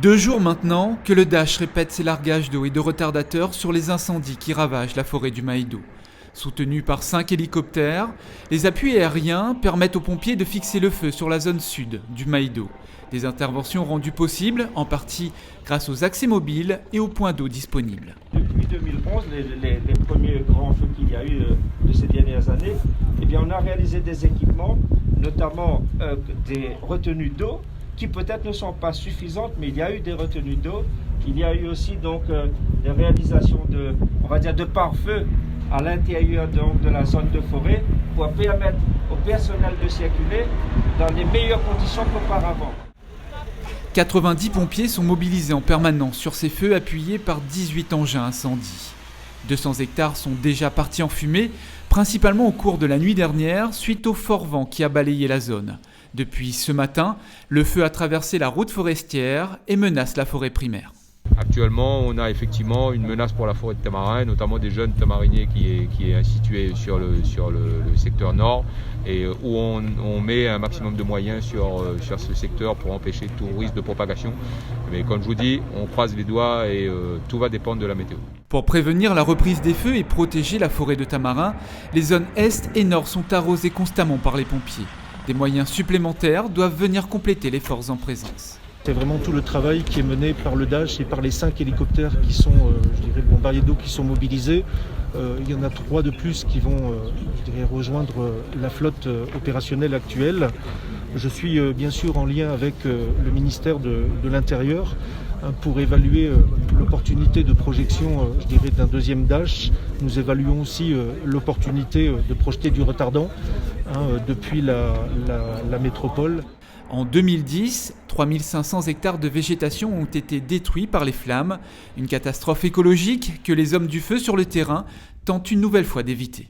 2 jours maintenant que le Dash répète ses largages d'eau et de retardateurs sur les incendies qui ravagent la forêt du Maïdo. Soutenus par 5 hélicoptères, les appuis aériens permettent aux pompiers de fixer le feu sur la zone sud du Maïdo. Des interventions rendues possibles en partie grâce aux accès mobiles et aux points d'eau disponibles. Depuis 2011, les premiers grands feux qu'il y a eu de ces dernières années, on a réalisé des équipements, notamment des retenues d'eau, qui peut-être ne sont pas suffisantes, mais il y a eu des retenues d'eau. Il y a eu aussi des réalisations de pare-feu à l'intérieur de la zone de forêt pour permettre au personnel de circuler dans les meilleures conditions qu'auparavant. 90 pompiers sont mobilisés en permanence sur ces feux appuyés par 18 engins incendie. 200 hectares sont déjà partis en fumée, principalement au cours de la nuit dernière, suite au fort vent qui a balayé la zone. Depuis ce matin, le feu a traversé la route forestière et menace la forêt primaire. Actuellement, on a effectivement une menace pour la forêt de tamarin, notamment des jeunes tamariniers qui est situé sur le secteur nord et où on met un maximum de moyens sur ce secteur pour empêcher tout risque de propagation. Mais comme je vous dis, on croise les doigts et tout va dépendre de la météo. Pour prévenir la reprise des feux et protéger la forêt de tamarin, les zones est et nord sont arrosées constamment par les pompiers. Des moyens supplémentaires doivent venir compléter les forces en présence. C'est vraiment tout le travail qui est mené par le Dash et par les 5 hélicoptères qui sont, bombardiers d'eau qui sont mobilisés. Il y en a 3 de plus qui vont rejoindre la flotte opérationnelle actuelle. Je suis bien sûr en lien avec le ministère de l'Intérieur pour évaluer l'opportunité de projection d'un deuxième Dash. Nous évaluons aussi l'opportunité de projeter du retardant depuis la métropole. En 2010, 3500 hectares de végétation ont été détruits par les flammes, une catastrophe écologique que les hommes du feu sur le terrain tentent une nouvelle fois d'éviter.